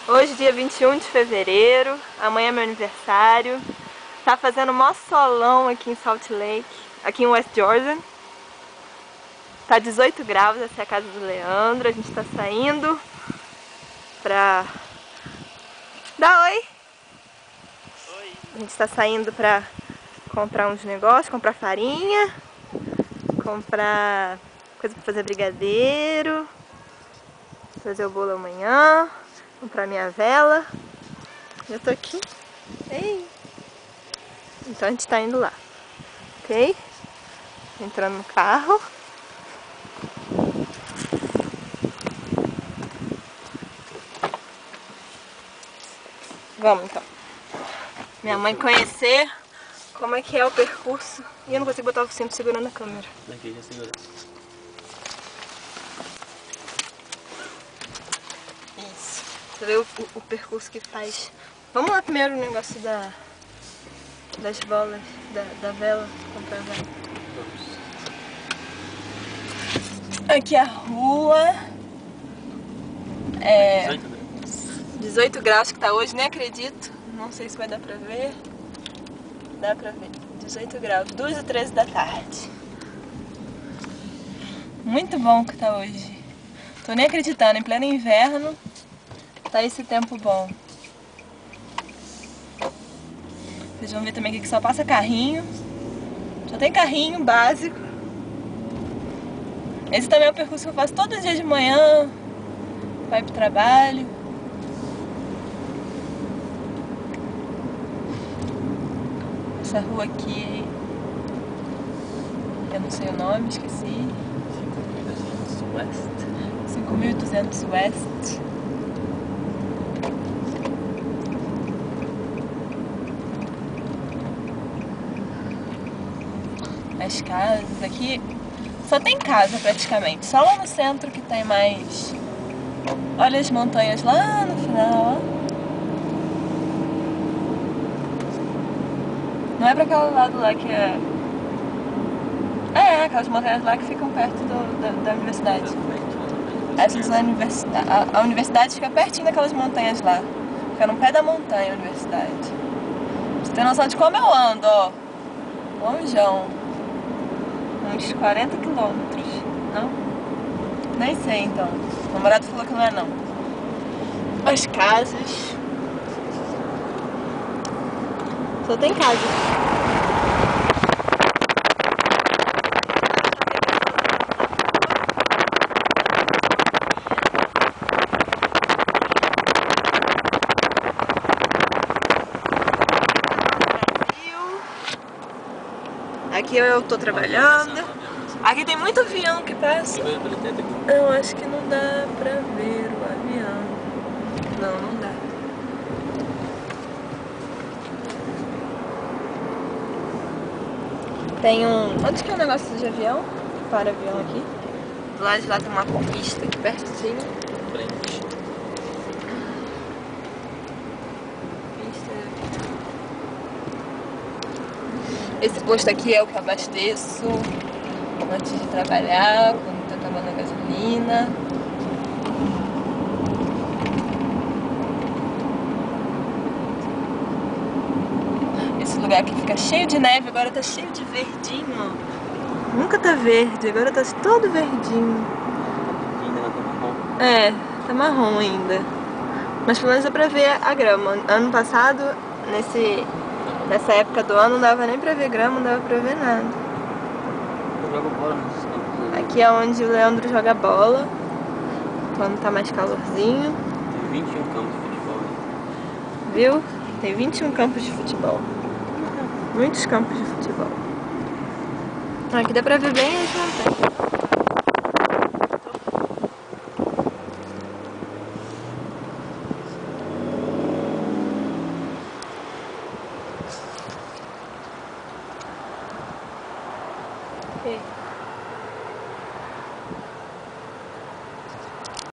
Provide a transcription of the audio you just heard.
Hoje, dia 21 de fevereiro, amanhã é meu aniversário. Tá fazendo mó solão aqui em Salt Lake, aqui em West Jordan. Tá 18 graus, essa é a casa do Leandro. A gente tá saindo pra... Dá oi! Oi! A gente tá saindo pra comprar uns negócios, comprar farinha, comprar coisa pra fazer brigadeiro, fazer o bolo amanhã, comprar minha vela. Eu tô aqui. Ei! Então a gente tá indo lá, ok? Entrando no carro. Vamos então. Minha mãe conhecer como é que é o percurso. E eu não consigo botar o cinto segurando a câmera. Daqui já segura. Isso. Você vê o percurso que faz. Vamos lá primeiro o negócio das bolas, da vela. Comprar a vela. Vamos. Aqui é a rua. 18 graus que tá hoje, nem acredito. Não sei se vai dar pra ver. Dá pra ver. 18 graus, 2h13 da tarde. Muito bom que tá hoje. Tô nem acreditando, em pleno inverno tá esse tempo bom. Vocês vão ver também aqui que só passa carrinho. Só tem carrinho básico. Esse também é o percurso que eu faço todos os dias de manhã. Vai pro trabalho. Essa rua aqui, eu não sei o nome, esqueci. 5.200 West. 5.200 West. As casas aqui, só tem casa praticamente. Só lá no centro que tem mais. Olha as montanhas lá no final, ó. Não é pra aquele lado lá que é... aquelas montanhas lá que ficam perto da universidade. Essas a universidade fica pertinho daquelas montanhas lá. Fica no pé da montanha a universidade. Você tem noção de como eu ando, ó. Longeão. Uns 40 quilômetros. Não? Nem sei então. O namorado falou que não é não. As casas. Só tem casa. Aqui eu tô trabalhando. Aqui tem muito avião que passa. Eu acho que não dá pra ver o avião. Não dá. Tem um... Onde que é o negócio de avião? Para avião aqui. Do lado de lá tem uma pista aqui pertinho. Frente. Esse posto aqui é o que eu abasteço antes de trabalhar, quando tá acabando a gasolina. Esse lugar aqui fica cheio de neve, agora tá cheio de verdinho, ó. Nunca tá verde, agora tá todo verdinho. Ainda tá marrom. É, tá marrom ainda. Mas pelo menos dá pra ver a grama. Ano passado, nessa época do ano, não dava nem pra ver grama, não dava pra ver nada. Eu jogo bola nesses campos. Aqui é onde o Leandro joga bola, quando tá mais calorzinho. Tem 21 campos de futebol. Viu? Tem 21 campos de futebol. Muitos campos de futebol. Aqui dá pra ver bem as montanhas.